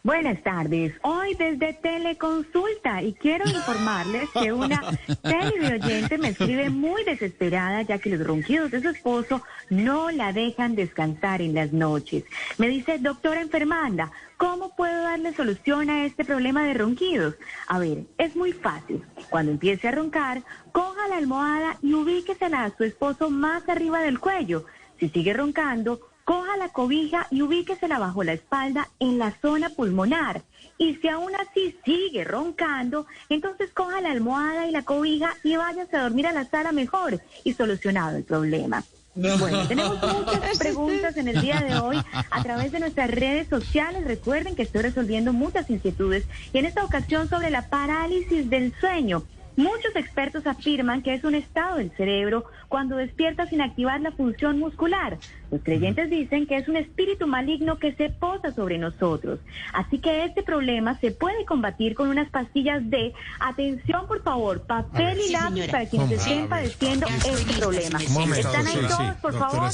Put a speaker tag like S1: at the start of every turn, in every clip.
S1: Buenas tardes. Hoy desde Teleconsulta y quiero informarles que una serie de oyentes me escribe muy desesperada ya que los ronquidos de su esposo no la dejan descansar en las noches. Me dice, doctora enfermanda, ¿cómo puedo darle solución a este problema de ronquidos? A ver, es muy fácil. Cuando empiece a roncar, coja la almohada y ubíquesela a su esposo más arriba del cuello. Si sigue roncando, coja la cobija y ubíquesela bajo la espalda en la zona pulmonar. Y si aún así sigue roncando, entonces coja la almohada y la cobija y váyase a dormir a la sala mejor y solucionado el problema. Bueno, tenemos muchas preguntas en el día de hoy a través de nuestras redes sociales. Recuerden que estoy resolviendo muchas inquietudes y en esta ocasión sobre la parálisis del sueño. Muchos expertos afirman que es un estado del cerebro cuando despierta sin activar la función muscular. Los creyentes dicen que es un espíritu maligno que se posa sobre nosotros. Así que este problema se puede combatir con unas pastillas de, atención por favor, papel y lápiz para quienes estén padeciendo este problema. ¿Están ahí todos, por favor?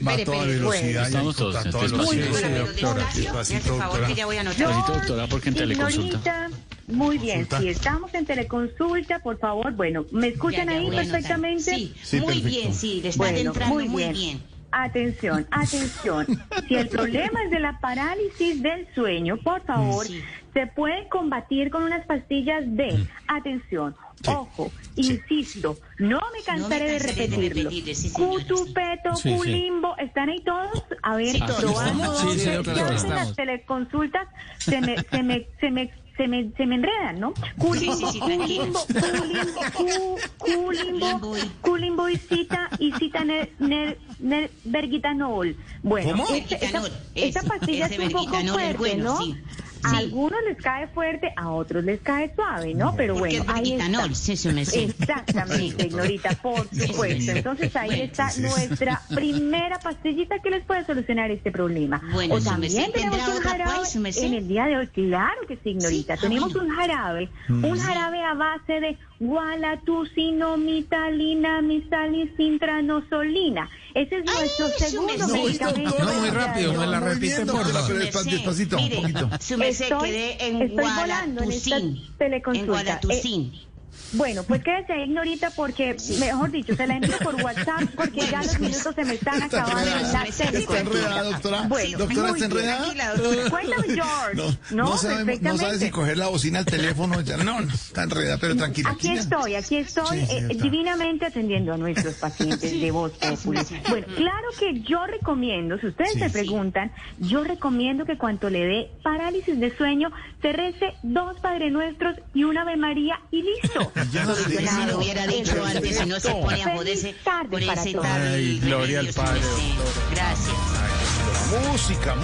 S2: Va a toda velocidad.
S3: Estamos todos.
S2: Despacito,
S3: doctora, porque en Teleconsulta.
S1: Muy bien, si estamos en Teleconsulta, por favor, bueno, ¿me escuchan ahí perfectamente?
S4: Sí, muy
S2: perfecto.
S4: bien, sí, le están entrando muy bien.
S1: Atención. Si el problema es de la parálisis del sueño, por favor, se puede combatir con unas pastillas de, atención, ojo, insisto, no me cansaré de repetirlo. Cutupeto, culimbo, ¿están ahí todos? A ver, probando. En las teleconsultas se me enredan, ¿no? Culimbo y cita vergitanol. Bueno, esta pastilla es un poco fuerte, ¿no? A algunos les cae fuerte, a otros les cae suave, ¿no? Pero bueno, ahí está. Exactamente, Ignorita, por supuesto. Entonces ahí está nuestra primera pastillita que les puede solucionar este problema.
S4: Bueno,
S1: o también tenemos un jarabe en el día de hoy. Claro que sí, Ignorita. Tenemos un jarabe a base de gualatucinomitalina, misalicitranosolina. Ese es nuestro segundo medicamento.
S2: No, muy rápido, me la repite, por favor.
S4: Despacito, un poquito. Quedé en Gualatucin.
S1: Bueno, pues quédese ahí, Ignorita, porque, mejor dicho, se la envío por WhatsApp, porque ya los minutos se me están acabando en la
S2: ¿Está enredada, doctora?
S1: Bueno,
S2: ¿Doctora, está enredada?
S1: Cuéntame, George.
S2: No sabe si coger la bocina al teléfono. No, está enredada, pero tranquila.
S1: Aquí estoy, divinamente atendiendo a nuestros pacientes de Voz Populi. Bueno, claro que yo recomiendo, si ustedes me preguntan, yo recomiendo que cuando le dé parálisis de sueño, se rece 2 Padre Nuestros y una Ave María y listo.
S4: Ya no lo hubiera dicho antes, si no se pone a joderse por ese tal.
S2: Ay, gloria al Padre.
S4: Gracias.
S2: Música.